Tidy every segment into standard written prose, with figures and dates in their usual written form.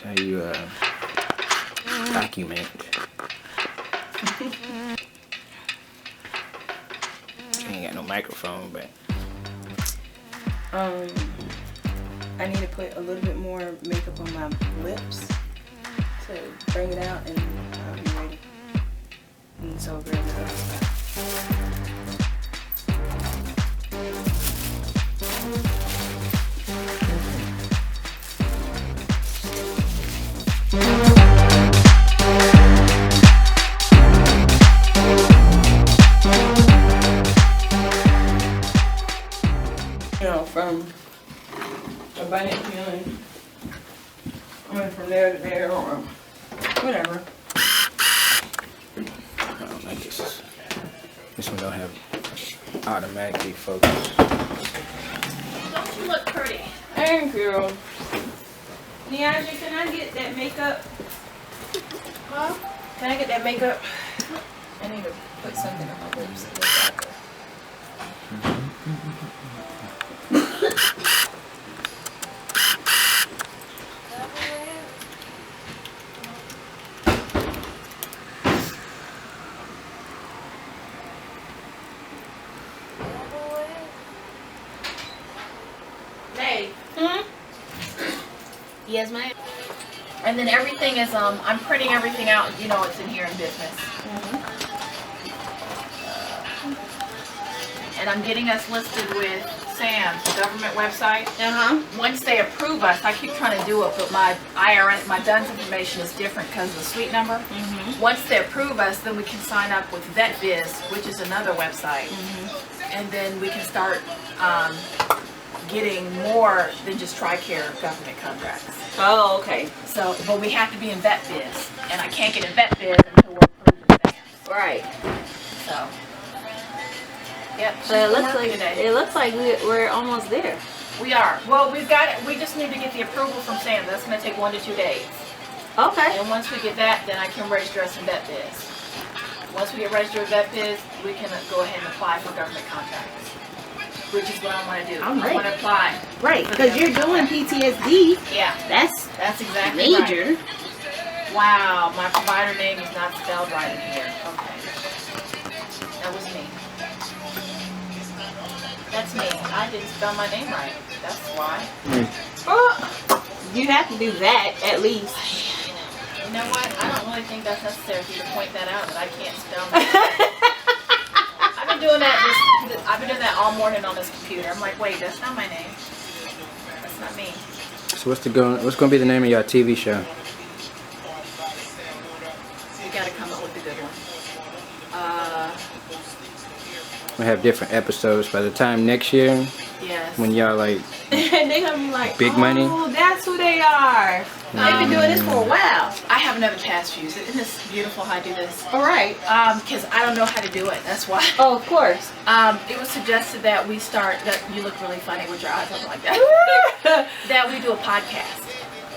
how you document. Ain't got no microphone, but I need to put a little bit more makeup on my lips to bring it out, and I'll be ready. And so grab it up. You know, from abundant feeling, I went from there to there, or whatever. I don't like this. This one don't have automatically focus. Don't you look pretty? Thank you. Neaja, can I get that makeup? Huh? Can I get that makeup? I need to put something on my lips that looks like Hey. Yes, ma'am. And then everything is, I'm printing everything out. You know it's in here in business. And I'm getting us listed with Sam's, the government website. Once they approve us, I keep trying to do it, but my IRS, my DUNS information is different because of the suite number. Once they approve us, then we can sign up with VetViz, which is another website. And then we can start getting more than just TRICARE government contracts. Oh, okay. So, but we have to be in VetViz, and I can't get in VetViz until we're approved in Sam's. Right. So, yep. So it looks like we're almost there. We are. Well, we've got it. We just need to get the approval from Sam. That's going to take 1 to 2 days. Okay. And once we get that, then I can register us in VetViz. Once we get registered with VetViz, we can go ahead and apply for government contracts, which is what I want to do. All right. I want to apply. Right, because you're doing PTSD. Yeah. That's exactly major. Right. Wow, my provider name is not spelled right in here. Okay. That was me. That's me. I didn't spell my name right. That's why. Oh, you have to do that at least. You know what? I don't really think that's necessary for you to point that out, that I can't spell my name. I've been doing that all morning on this computer. I'm like, wait, that's not my name. That's not me. So what's going to be the name of your TV show? You got to come up with a good one. We have different episodes by the time next year. Yes. When y'all like They're gonna be like, big money. Oh, that's who they are. They've been doing this for a while. I have another task for you. Isn't this beautiful how I do this? All right. Because I don't know how to do it. That's why. Oh, of course. It was suggested that we start. That you look really funny with your eyes open like that. That we do a podcast.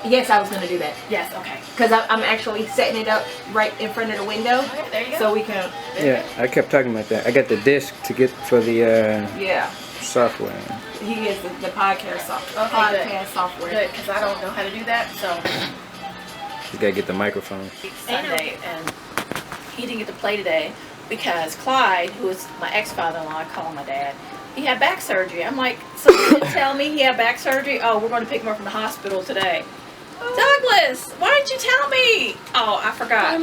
Yes, I was gonna do that. Yes. Okay. Because I'm actually setting it up right in front of the window. Okay, there you go. So we can. Yeah, I kept talking about that. I got the disc to get for the Yeah. software. He is the podcast software. Okay, Podcast software. Good, because I don't know how to do that. So You gotta get the microphone. Sunday, and he didn't get to play today because Clyde, who is my ex-father-in-law, I call him my dad. He had back surgery. I'm like, so you didn't tell me he had back surgery? Oh, we're going to pick him up from the hospital today. Douglas, why didn't you tell me? Oh, I forgot.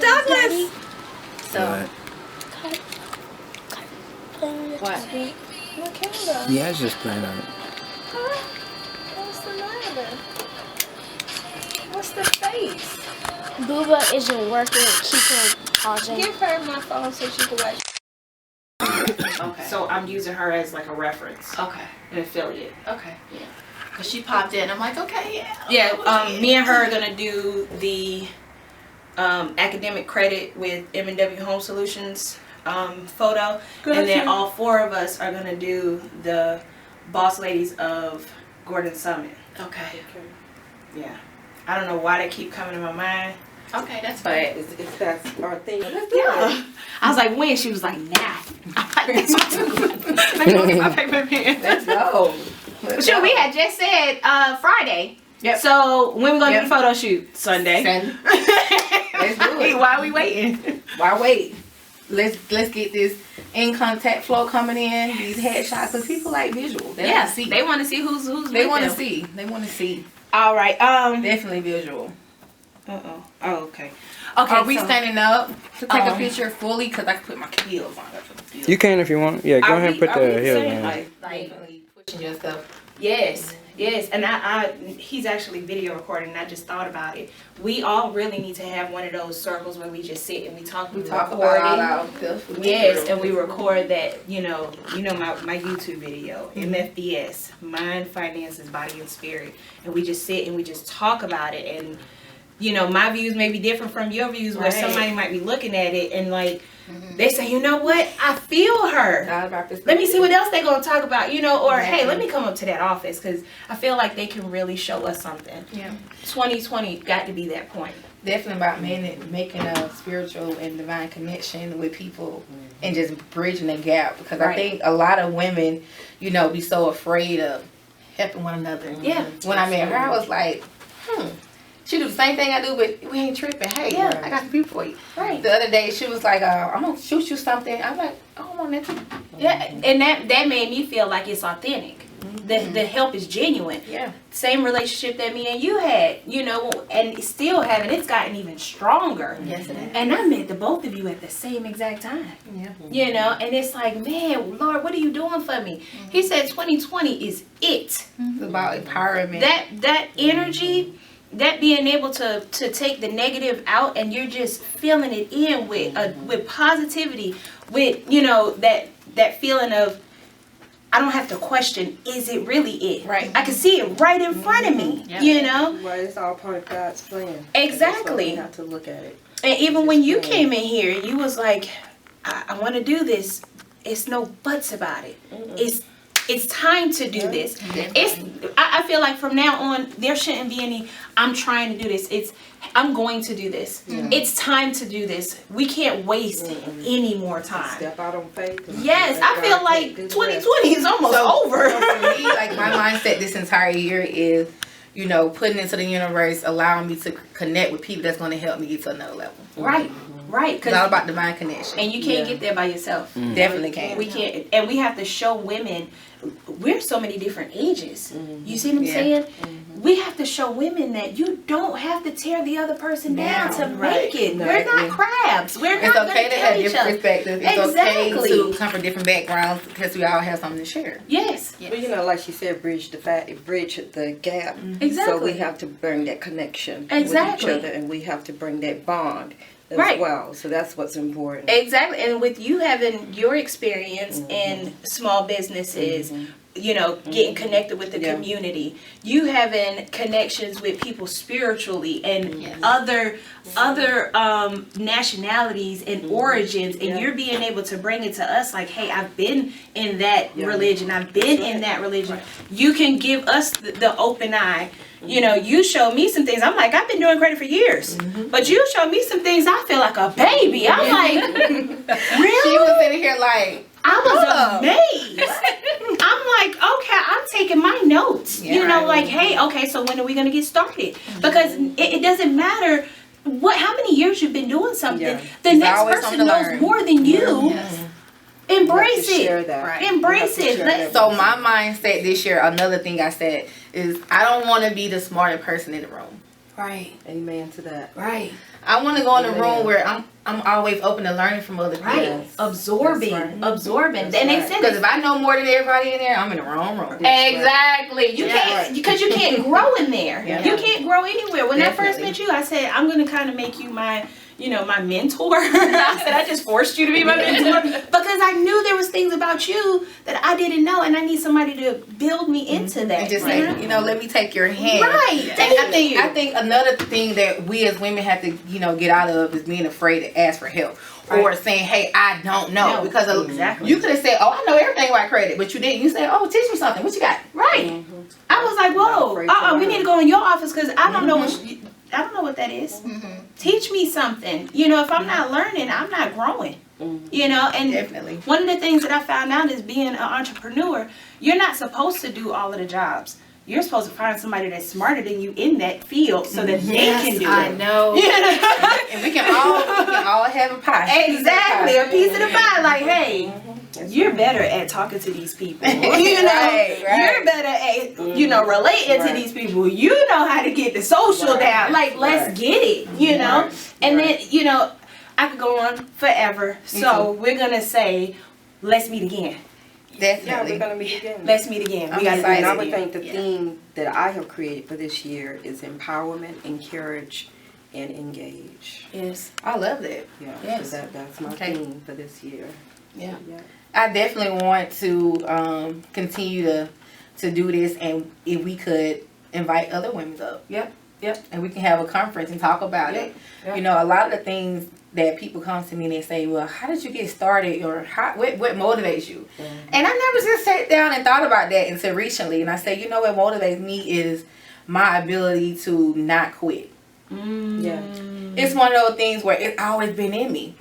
Douglas. So what? Yeah, I was just playing on it. What's the matter? What's the face? Booba isn't working. Keep her pausing. Give her my phone so she can watch. Okay. So I'm using her as like a reference, Okay. an affiliate. Okay. Yeah. Because she popped in. I'm like, okay, yeah. Yeah. Me and her are gonna do the academic credit with M&W Home Solutions photo, and then all 4 of us are gonna do the boss ladies of Gordon Summit. Okay. Yeah. I don't know why they keep coming to my mind. Okay, that's But fine. it's that's our thing. Yeah. I was like, when? She was like, nah. I'm like, that's what I'm talking about. Let me go get my paper pen. Let's go. Sure, we had just said Friday. Yep. So when we gonna do the photo shoot? Sunday. Let's do it. Why are we waiting? Why wait? Let's get this in contact flow coming in. These headshots, because people like visual. They want to see. They want to see who's. They want to see. They want to see. All right. Definitely visual. Oh, okay. Okay. Are we standing up to take a picture fully? Because I can put my heels on. You can if you want. Yeah, go ahead and put the heels on. Like definitely pushing yourself. Yes, and he's actually video recording, and I just thought about it. We all really need to have one of those circles where we just sit and we talk about all yes, and we record that, you know my YouTube video, MFBS, Mind, Finances, Body, and Spirit, and we just sit and we just talk about it, and my views may be different from your views, where somebody might be looking at it and like, they say, you know what, I feel her. Let me see what else they're going to talk about, or hey, let me come up to that office, because I feel like they can really show us something. Yeah. 2020 got to be that point. Definitely about men and making a spiritual and divine connection with people and just bridging the gap, because I think a lot of women, be so afraid of helping one another. Yeah. When I met her, I was like, she do the same thing I do, but we ain't tripping. Hey, I got some people for you. Right. The other day, she was like, I'm going to shoot you something. I'm like, I don't want nothing. Yeah, and that made me feel like it's authentic. The help is genuine. Yeah. Same relationship that me and you had, and still having, it's gotten even stronger. Yes, it is. And I met the both of you at the same exact time. Yeah. And it's like, man, Lord, what are you doing for me? He said 2020 is it. It's about empowerment. That energy, that being able to take the negative out, and you're just filling it in with positivity, with that feeling of, I don't have to question, is it really it? Right. I can see it right in front of me. Well, it's all part of God's plan. Exactly. We have to look at it. And even when you came in here, you was like, I want to do this. It's no buts about it. It's time to do this. I feel like from now on, there shouldn't be any, I'm trying to do this. It's, I'm going to do this. It's time to do this. We can't waste any more time. Step out on faith. Yes, I feel like 2020 is almost over. So for me, like, my mindset this entire year is, putting into the universe, allowing me to connect with people that's going to help me get to another level. Right. It's all about divine connection. And you can't get there by yourself. Definitely can't. We can't. And we have to show women, we're so many different ages. You see what I'm saying? We have to show women that you don't have to tear the other person down to make it. We're not crabs. We're it's not okay to have different perspectives. It's okay to come from different backgrounds, because we all have something to share. Yes. But like she said, bridge the gap. Exactly. So we have to bring that connection with each other, and we have to bring that bond as well. So that's what's important. Exactly. And with you having your experience in small businesses, getting connected with the community, you having connections with people spiritually and other nationalities and origins, and you're being able to bring it to us like, hey, I've been in that religion, I've been in that religion. You can give us the open eye. You show me some things. I'm like, I've been doing credit for years, but you show me some things. I feel like a baby. I'm like, really? She was sitting here like, I was amazed. I'm like, okay, I'm taking my notes. Like, hey, okay, so when are we gonna get started? Because it doesn't matter how many years you've been doing something. The next person knows more than you. Embrace it. Share that. Embrace it. So my mindset this year, another thing I said is, I don't want to be the smarter person in the room. Right. Amen to that. Right. I want to go in a room where I'm always open to learning from other people. Right. Absorbing. And they said, because if I know more than everybody in there, I'm in the wrong room. Exactly. You can't, because you can't grow in there. You can't grow anywhere. When I first met you, I said, I'm going to kind of make you my mentor. I said, I just forced you to be my mentor, because I knew there was things about you that I didn't know, and I need somebody to build me into that. And just say, let me take your hand. Right. And I think another thing that we as women have to, get out of is being afraid to ask for help. Right. Or saying, hey, I don't know. Because you could have said, oh, I know everything about credit, but you didn't. You said, oh, teach me something. What you got? Right. I was like, whoa, we need to go in your office, because I don't know I don't know what that is. Teach me something. If I'm not learning, I'm not growing. And Definitely. One of the things that I found out is being an entrepreneur, you're not supposed to do all of the jobs. you're supposed to find somebody that's smarter than you in that field so that they can do it. I know. And we can all have a pie. Exactly, a piece of the pie. Like, hey, you're better at talking to these people. You know, Right. you're better at relating to these people. You know how to get the social down. Like, let's get it. You know, and then I could go on forever. So we're gonna say, let's meet again. Definitely. Yeah, we're gonna meet again. Let's meet again. I'm We gotta do excited. And I this would again. think the theme that I have created for this year is empowerment, encourage, and engage. Yes. I love that. Yeah, Yes. so that's my Okay. theme for this year. Yeah. I definitely want to continue to do this, and if we could invite other women up. Yep. And we can have a conference and talk about it. Yep. You know, a lot of the things that people come to me and they say, well, how did you get started, or what motivates you? And I never just sat down and thought about that until recently. And I say, you know, what motivates me is my ability to not quit. Yeah. It's one of those things where it's always been in me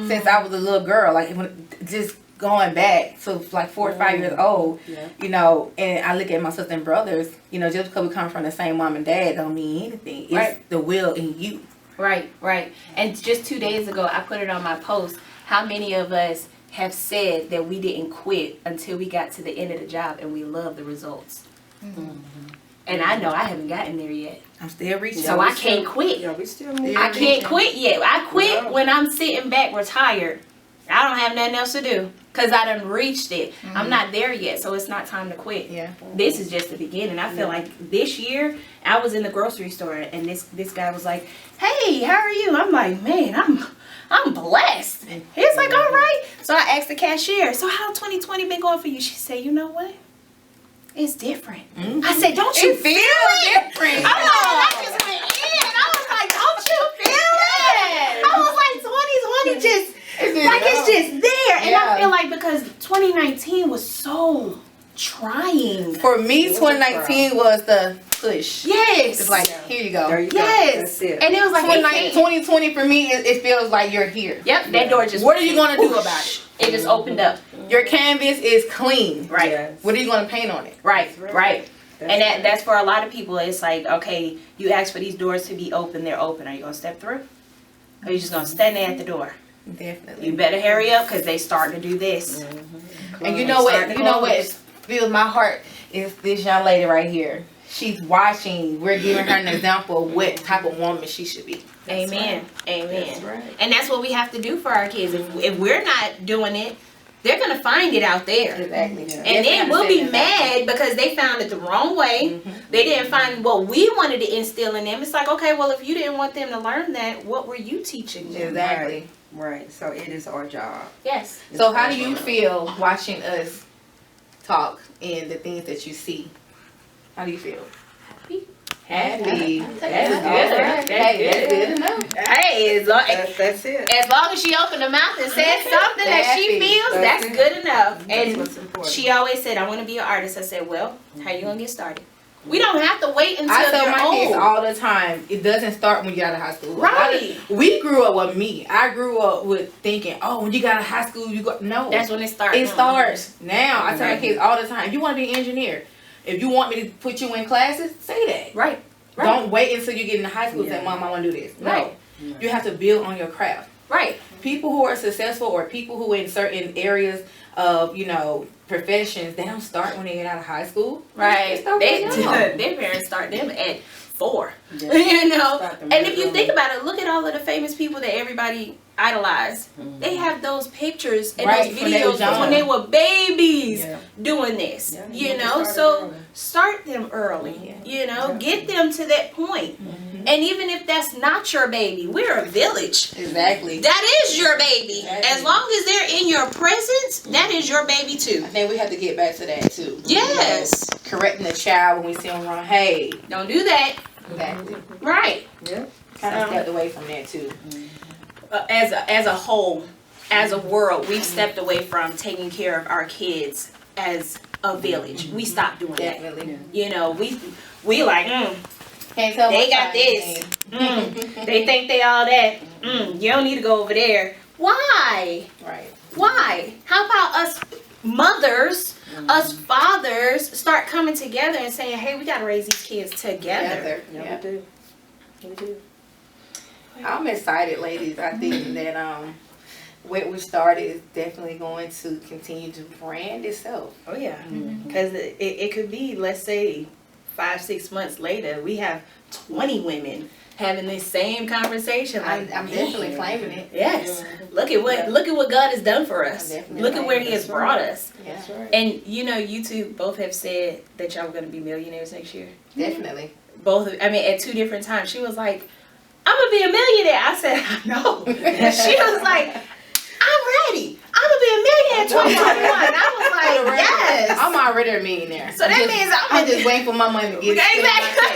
since I was a little girl. Like, just going back to like 4 or 5 years old, you know, and I look at my sister and brothers, you know, just because we come from the same mom and dad don't mean anything. It's the will in you. Right. And just 2 days ago, I put it on my post. How many of us have said that we didn't quit until we got to the end of the job and we love the results? And I know I haven't gotten there yet. I'm still reaching. So I can't quit. Yeah, we still moving. I can't quit yet. I quit when I'm sitting back retired. I don't have nothing else to do because I done reached it. I'm not there yet, so it's not time to quit. Yeah. This is just the beginning. I feel like this year I was in the grocery store and this guy was like, "Hey, how are you?" I'm like, "Man, I'm blessed." He's like, "All right." So I asked the cashier, "So how 2020 been going for you?" She said, "You know what? It's different." I said, "Don't you feel it?" different? I'm like, I just went in. I was like, "Don't you feel it?" I was like, 2020 just. It's just there. And I feel like because 2019 was so trying. For me, 2019 was the push. Yes. It's like, here you go. There you go. Yes. That's it. And it was like 2020 for me, it feels like you're here. Yep, that door just. What are you going to do about it? It just opened up. Your canvas is clean. Right. Yes. What are you going to paint on it? Right. That's And that's for a lot of people. It's like, okay, you ask for these doors to be open, they're open. Are you going to step through? Or are you just going to stand there at the door? Definitely. You better hurry up because they starting to do this. And you know what? You know what fills my heart is this young lady right here. She's watching. We're giving her an example of what type of woman she should be. Amen. Amen. That's right. And that's what we have to do for our kids. If we're not doing it, they're gonna find it out there. Exactly. Yeah. And then we'll be mad because they found it the wrong way. They didn't find what we wanted to instill in them. It's like, okay, well, if you didn't want them to learn that, what were you teaching them? Exactly. Right. So it is our job. Yes. So how do you feel watching us talk and the things that you see? How do you feel? Happy. That's good. That's That's good enough. Hey, That's it. as long as she opened her mouth and said something that she Happy. feels, That's that's it. good enough. That's And what's important. she always said, "I want to be an artist." I said, "Well, how you gonna get started? We don't have to wait until I tell you're my kids old." all the time, it doesn't start when you get out of high school. Right. We grew up with me. I grew up with thinking, oh, when you got out of high school, you go. No. That's when it starts. It starts now. I tell my kids all the time, you want to be an engineer. If you want me to put you in classes, say that. Right. Don't wait until you get into high school and say, Yeah. Mom, I want to do this. No. Right. You have to build on your craft. Right. People who are successful or people who in certain areas of, you know, professions, they don't start when they get out of high school. Right. start They right now. their parents start them at 4. Yeah. You know. Start them And if you early. think about it, look at all of the famous people that everybody idolize. They have those pictures and Right, those when they were videos young. when they were babies Yeah. doing this. Yeah, You you know, start so early. start them early. Yeah. You know, Yeah. get them to that point. And even if that's not your baby, we're a village. Exactly. That is your baby. Exactly. As long as they're in your presence, that is your baby too. I think we have to get back to that too. Yes. Correcting the child when we see them wrong. Hey. Don't do that. Exactly. Right. Yeah. Kind of stepped away from that too. As a whole, as a world, we've stepped away from taking care of our kids as a village. We stopped doing that. Definitely. You know, we like, Can't tell they what got time this. it is. They think they all that. You don't need to go over there. Why? Right. Why? How about us mothers us fathers start coming together and saying, hey, we got to raise these kids together. Yeah. We do. We do. I'm excited, ladies. I think that what we started is definitely going to continue to brand itself. Oh, yeah. Because it could be, let's say, 5-6 months later, we have 20 women having this same conversation. Like, I'm definitely claiming it. Yes. Look at what God has done for us. Look at where He has brought us. Yeah. That's right. And you know, you two both have said that y'all were going to be millionaires next year. Definitely. Both, I mean, at 2 different times. She was like, I'm going to be a millionaire. I said, I know. She was like, I'm ready. I'm going to be a millionaire in 2021. I was like, yes. I'm already a millionaire. So that means I'm just waiting for my money to get Exactly.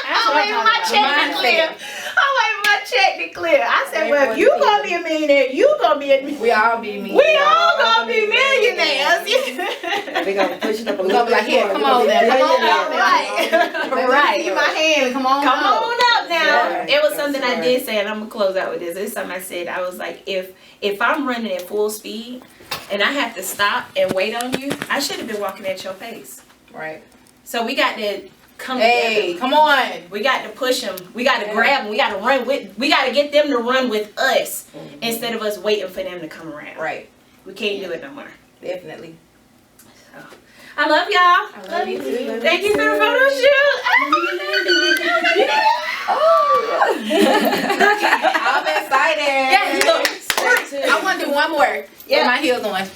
I'm waiting for my check to clear. I'm waiting for my check to clear. I said, well, if you going to be a millionaire, you going to be a millionaire. We all be millionaires. We all going to be millionaires. We're going to push it up a We're little gonna be like, bit here, more. come on now. Come on now. Right. Right. Give my hand. Come on. Come on up now. Yeah, It was something that's I did say, and I'm gonna close out with this. It's something I said. I was like, if I'm running at full speed and I have to stop and wait on you, I should have been walking at your pace. Right. So we got to come Hey, together. come on. We got to push them. We got to grab them. We got to run with. We got to get them to run with us instead of us waiting for them to come around. Right. We can't do it no more. Definitely. So, I love y'all. I love you too. Thank you for the photo shoot. I'm excited. Yeah, you go. I want to do one more. Yeah. With my heels on.